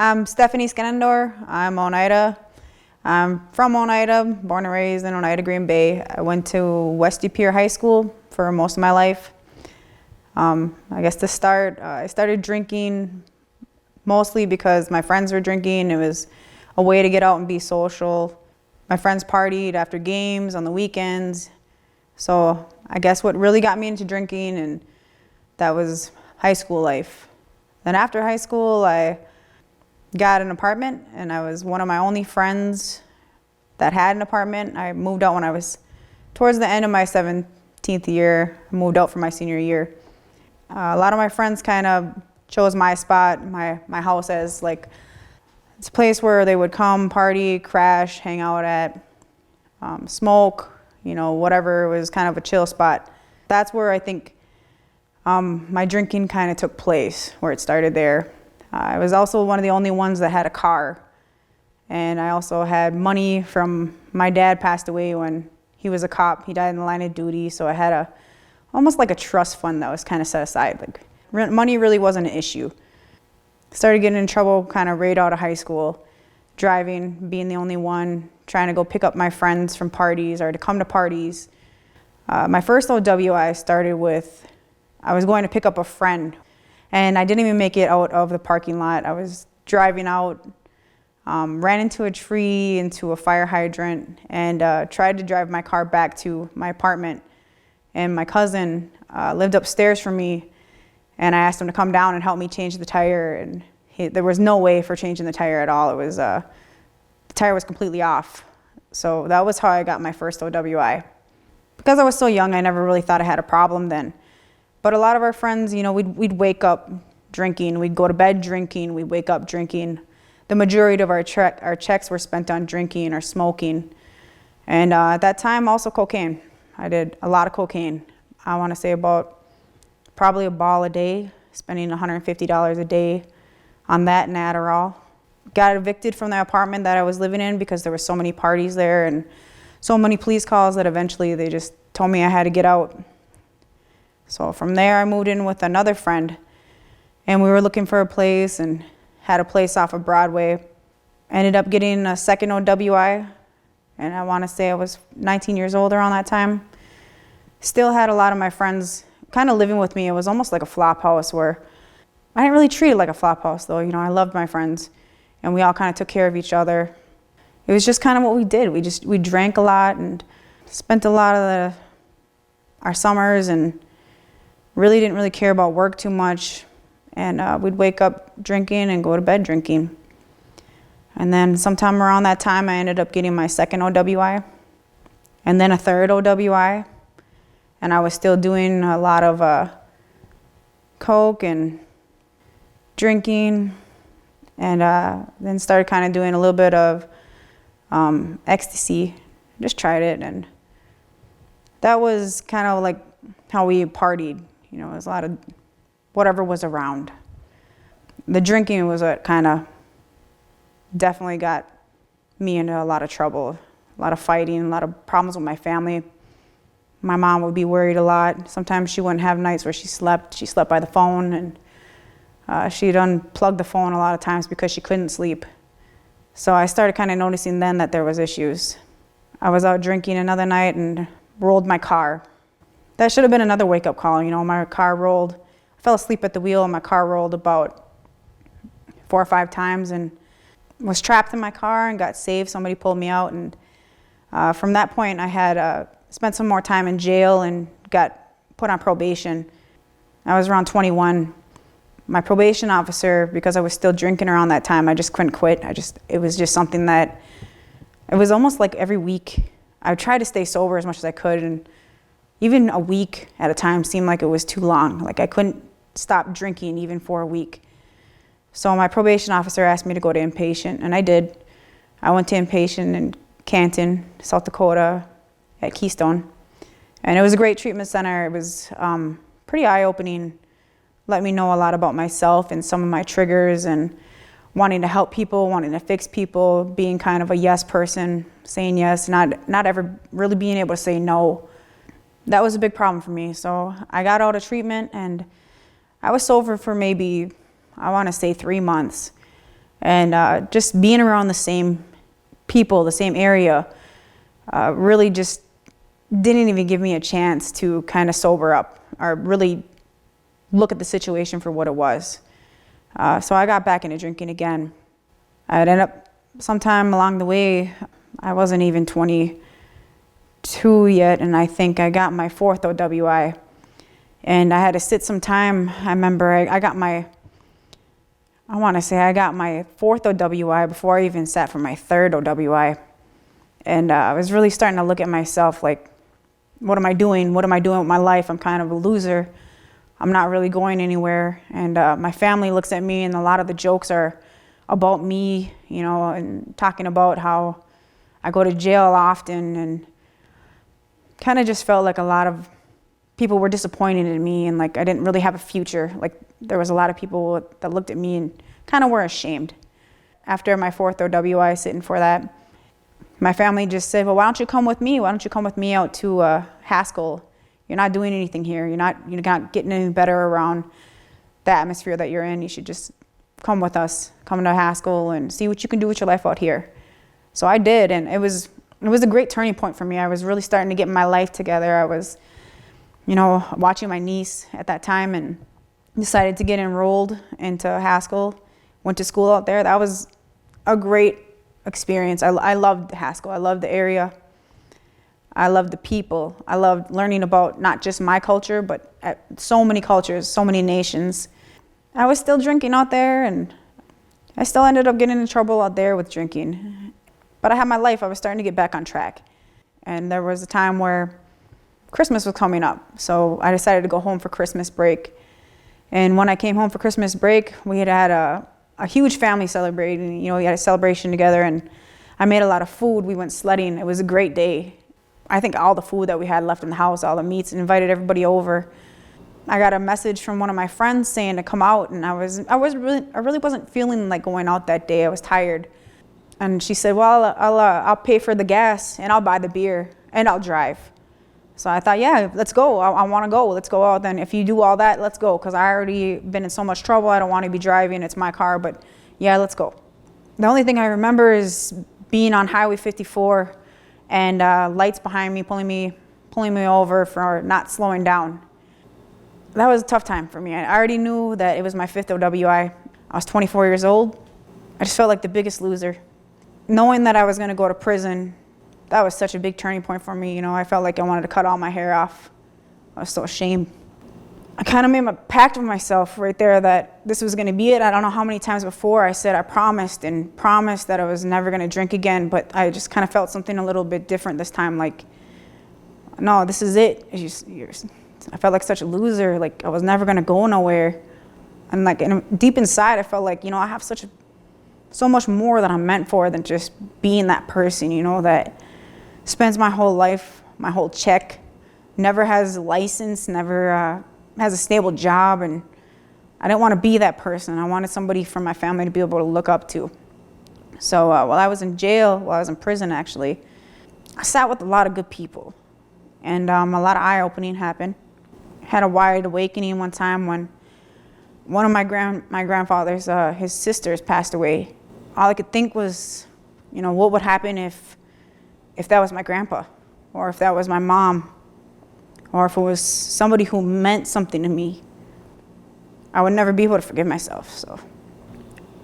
I'm Stephanie Skenandore. I'm Oneida. I'm from Oneida, born and raised in Oneida, Green Bay. I went to West Pier High School for most of my life. I guess to start, I started drinking mostly because my friends were drinking. It was a way to get out and be social. My friends partied after games on the weekends. So I guess what really got me into drinking, and that was high school life. Then after high school, I got an apartment, and I was one of my only friends that had an apartment. I moved out when I was towards the end of my 17th year. I moved out for my senior year. A lot of my friends kind of chose my spot, my house, as like it's a place where they would come, party, crash, hang out at, smoke, whatever. It was kind of a chill spot. That's where I think my drinking kind of took place, where it started there. I was also one of the only ones that had a car. And I also had money from my dad passed away when he was a cop. He died in the line of duty. So I had almost like a trust fund that was kind of set aside. Like money really wasn't an issue. Started getting in trouble kind of right out of high school. Driving, being the only one, trying to go pick up my friends from parties or to come to parties. My first OWI started with, I was going to pick up a friend. And I didn't even make it out of the parking lot. I was driving out, ran into a tree, into a fire hydrant, and tried to drive my car back to my apartment. And my cousin lived upstairs from me, and I asked him to come down and help me change the tire. And there was no way for changing the tire at all. It was the tire was completely off. So that was how I got my first OWI. Because I was so young, I never really thought I had a problem then. But a lot of our friends, we'd wake up drinking, we'd go to bed drinking, we'd wake up drinking. The majority of our checks were spent on drinking or smoking. And at that time, also cocaine. I did a lot of cocaine. I want to say about probably a ball a day, spending $150 a day on that and Adderall. Got evicted from the apartment that I was living in because there were so many parties there and so many police calls that eventually they just told me I had to get out. So from there, I moved in with another friend, and we were looking for a place and had a place off of Broadway. Ended up getting a second OWI, and I want to say I was 19 years old around that time. Still had a lot of my friends kind of living with me. It was almost like a flop house where I didn't really treat it like a flop house, though. I loved my friends, and we all kind of took care of each other. It was just kind of what we did. We drank a lot and spent a lot of our summers and really didn't really care about work too much, and we'd wake up drinking and go to bed drinking. And then sometime around that time, I ended up getting my second OWI, and then a third OWI, and I was still doing a lot of coke and drinking, and then started kind of doing a little bit of ecstasy. Just tried it, and that was kind of like how we partied. It was a lot of whatever was around. The drinking was what kind of definitely got me into a lot of trouble, a lot of fighting, a lot of problems with my family. My mom would be worried a lot. Sometimes she wouldn't have nights where she slept. She slept by the phone, and she'd unplug the phone a lot of times because she couldn't sleep. So I started kind of noticing then that there was issues. I was out drinking another night and rolled my car. That should have been another wake-up call. My car rolled. I fell asleep at the wheel, and my car rolled about 4 or 5 times and was trapped in my car and got saved. Somebody pulled me out, and from that point, I had spent some more time in jail and got put on probation. I was around 21. My probation officer, because I was still drinking around that time, I just couldn't quit. It was just something that, it was almost like every week. I tried to stay sober as much as I could, and even a week at a time seemed like it was too long. Like I couldn't stop drinking even for a week. So my probation officer asked me to go to inpatient, and I did. I went to inpatient in Canton, South Dakota, at Keystone. And it was a great treatment center. It was pretty eye-opening, let me know a lot about myself and some of my triggers and wanting to help people, wanting to fix people, being kind of a yes person, saying yes, not ever really being able to say no. That was a big problem for me. So I got out of treatment, and I was sober for maybe, I want to say 3 months. And just being around the same people, the same area, really just didn't even give me a chance to kind of sober up or really look at the situation for what it was. So I got back into drinking again. I'd end up sometime along the way, I wasn't even 22 yet, and I think I got my 4th OWI. And I had to sit some time. I remember I got my 4th OWI before I even sat for my 3rd OWI. And I was really starting to look at myself like, what am I doing? What am I doing with my life? I'm kind of a loser. I'm not really going anywhere. And my family looks at me, and a lot of the jokes are about me, you know, and talking about how I go to jail often, and kind of just felt like a lot of people were disappointed in me, and like I didn't really have a future. Like there was a lot of people that looked at me and kind of were ashamed. After my 4th OWI sitting for that, my family just said, well, why don't you come with me? Why don't you come with me out to Haskell? You're not doing anything here. You're not getting any better around the atmosphere that you're in. You should just come with us, come to Haskell and see what you can do with your life out here. So I did, and it was a great turning point for me. I was really starting to get my life together. I was, you know, watching my niece at that time and decided to get enrolled into Haskell. Went to school out there. That was a great experience. I loved Haskell. I loved the area. I loved the people. I loved learning about not just my culture, but so many cultures, so many nations. I was still drinking out there, and I still ended up getting in trouble out there with drinking. But I had my life. I was starting to get back on track. And there was a time where Christmas was coming up. So I decided to go home for Christmas break. And when I came home for Christmas break, we had a huge family celebrating. You know, we had a celebration together, and I made a lot of food. We went sledding. It was a great day. I think all the food that we had left in the house, all the meats, and invited everybody over. I got a message from one of my friends saying to come out, and I really wasn't feeling like going out that day. I was tired. And she said, well, I'll pay for the gas, and I'll buy the beer, and I'll drive. So I thought, yeah, let's go. I want to go. Let's go out. Then if you do all that, let's go, because I already been in so much trouble. I don't want to be driving. It's my car, but yeah, let's go. The only thing I remember is being on Highway 54 and lights behind me pulling me over for not slowing down. That was a tough time for me. I already knew that it was my 5th OWI. I was 24 years old. I just felt like the biggest loser. Knowing that I was going to go to prison, that was such a big turning point for me. You know, I felt like I wanted to cut all my hair off. I was so ashamed. I kind of made a pact with myself right there that this was going to be it. I don't know how many times before I said I promised that I was never going to drink again, but I just kind of felt something a little bit different this time. Like, no, this is it. I felt like such a loser. Like I was never going to go nowhere. And like deep inside, I felt like, you know, I have so much more that I'm meant for than just being that person, you know, that spends my whole life, my whole check, never has a license, never has a stable job. And I didn't want to be that person. I wanted somebody from my family to be able to look up to. So while I was in jail, while I was in prison actually, I sat with a lot of good people. And a lot of eye-opening happened. Had a wide awakening one time when one of my grandfather's, his sisters passed away. All I could think was, you know, what would happen if that was my grandpa, or if that was my mom, or if it was somebody who meant something to me. I would never be able to forgive myself. So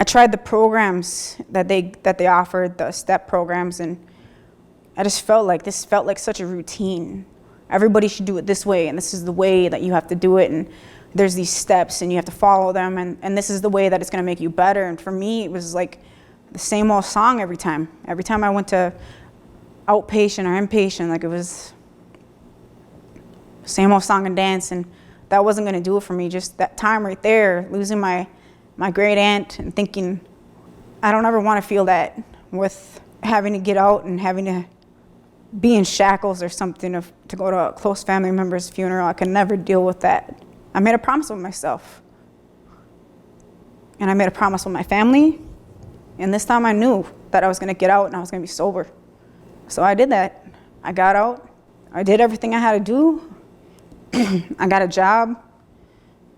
I tried the programs that they offered, the STEP programs, and I just felt like this felt like such a routine. Everybody should do it this way, and this is the way that you have to do it, and there's these steps, and you have to follow them, and this is the way that it's going to make you better. And for me, it was like the same old song every time. Every time I went to outpatient or inpatient, like it was same old song and dance, and that wasn't going to do it for me. Just that time right there, losing my great aunt and thinking, I don't ever want to feel that with having to get out and having to be in shackles or something to go to a close family member's funeral. I could never deal with that. I made a promise with myself. And I made a promise with my family. And this time I knew that I was going to get out and I was going to be sober. So I did that. I got out. I did everything I had to do. I got a job.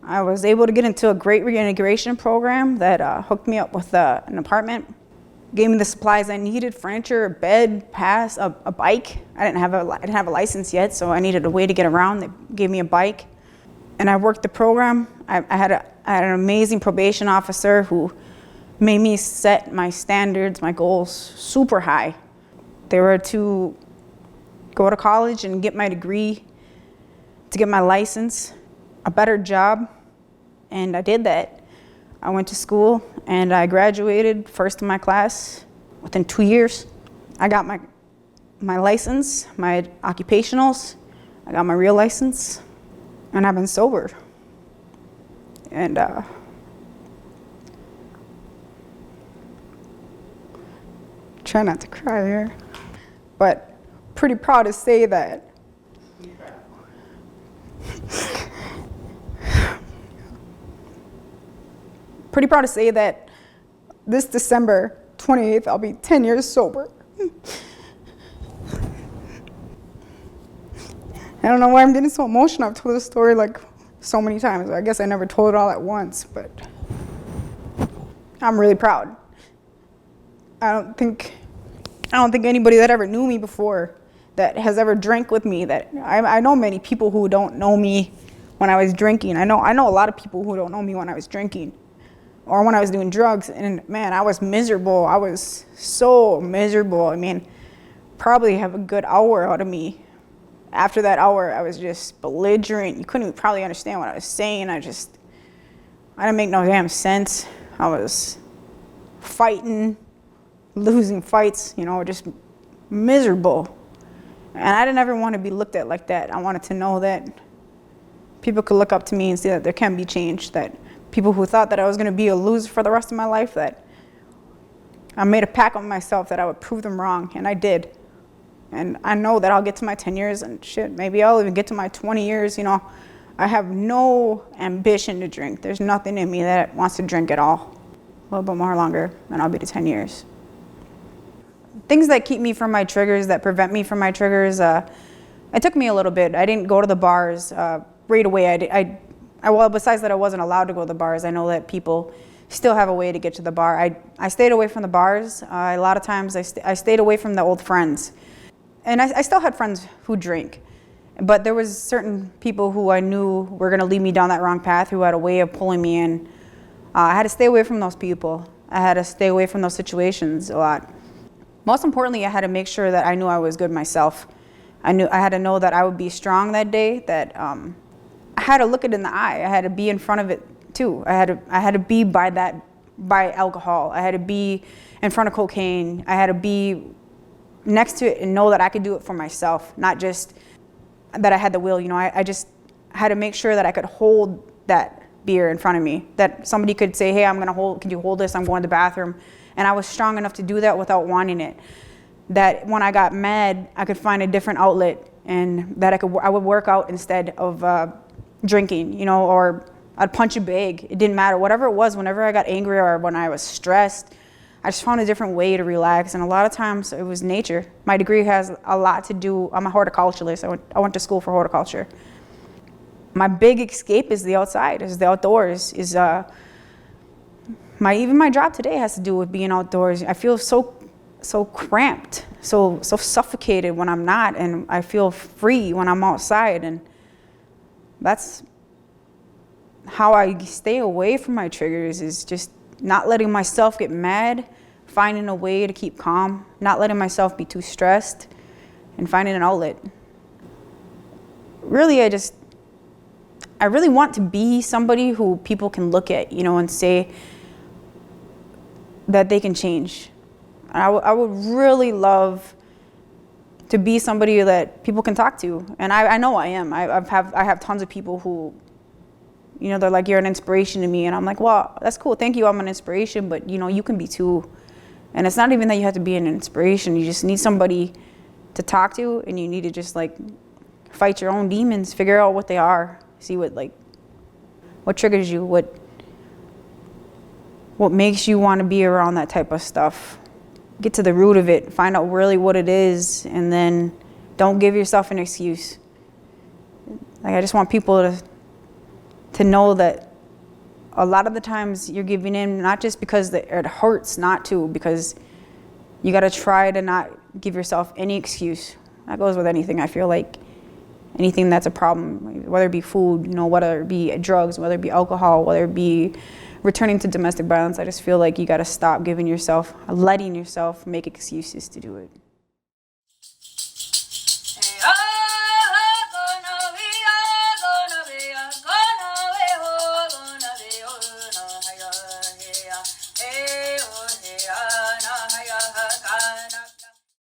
I was able to get into a great reintegration program that hooked me up with an apartment, gave me the supplies I needed: furniture, a bed, pass, a bike. I didn't have a license yet, so I needed a way to get around. They gave me a bike, and I worked the program. I had an amazing probation officer who made me set my standards, my goals super high. They were to go to college and get my degree, to get my license, a better job, and I did that. I went to school and I graduated first in my class within 2 years. I got my license, my occupationals, I got my real license, and I've been sober. And try not to cry here, but pretty proud to say that this December 28th, I'll be 10 years sober. I don't know why I'm getting so emotional. I've told this story like so many times. I guess I never told it all at once, but I'm really proud. I don't think anybody that ever knew me before, that has ever drank with me, that I know many people who don't know me when I was drinking. I know a lot of people who don't know me when I was drinking or when I was doing drugs. And man, I was miserable. I was so miserable. I mean, probably have a good hour out of me. After that hour, I was just belligerent. You couldn't probably understand what I was saying. I didn't make no damn sense. I was fighting, losing fights, just miserable. And I didn't ever want to be looked at like that. I wanted to know that people could look up to me and see that there can be change, that people who thought that I was going to be a loser for the rest of my life, that I made a pact with myself that I would prove them wrong, and I did. And I know that I'll get to my 10 years and shit, maybe I'll even get to my 20 years, I have no ambition to drink. There's nothing in me that wants to drink at all. A little bit more longer, and I'll be to 10 years. Things that keep me from my triggers, that prevent me from my triggers, it took me a little bit. I didn't go to the bars right away. Well, besides that I wasn't allowed to go to the bars, I know that people still have a way to get to the bar. I stayed away from the bars. A lot of times I stayed away from the old friends. And I still had friends who drink. But there was certain people who I knew were going to lead me down that wrong path, who had a way of pulling me in. I had to stay away from those people. I had to stay away from those situations a lot. Most importantly, I had to make sure that I knew I was good myself. I had to know that I would be strong that day, that I had to look it in the eye. I had to be in front of it too. I had to be by alcohol. I had to be in front of cocaine. I had to be next to it and know that I could do it for myself, not just that I had the will. I just had to make sure that I could hold that beer in front of me, that somebody could say, hey, can you hold this? I'm going to the bathroom. And I was strong enough to do that without wanting it. That when I got mad, I could find a different outlet, and that I would work out instead of drinking, or I'd punch a bag. It didn't matter. Whatever it was, whenever I got angry or when I was stressed, I just found a different way to relax. And a lot of times it was nature. My degree has a lot to do. I'm a horticulturalist. I went to school for horticulture. My big escape is the outside, is the outdoors, is even my job today has to do with being outdoors. I feel so cramped, so suffocated when I'm not, and I feel free when I'm outside. And that's how I stay away from my triggers, is just not letting myself get mad, finding a way to keep calm, not letting myself be too stressed, and finding an outlet. Really, I really want to be somebody who people can look at, and say that they can change. I would really love to be somebody that people can talk to, and I know I am. I have tons of people who, they're like, you're an inspiration to me, and I'm like, well, that's cool, thank you, I'm an inspiration, but you can be too. And it's not even that you have to be an inspiration. You just need somebody to talk to, and you need to just fight your own demons, figure out what they are, see what triggers you, what makes you want to be around that type of stuff. Get to the root of it, find out really what it is, and then don't give yourself an excuse. I just want people to to know that a lot of the times you're giving in, not just because it hurts not to, because you got to try to not give yourself any excuse. That goes with anything. I feel like anything that's a problem, whether it be food, you know, whether it be drugs, whether it be alcohol, whether it be returning to domestic violence, I just feel like you got to stop letting yourself make excuses to do it.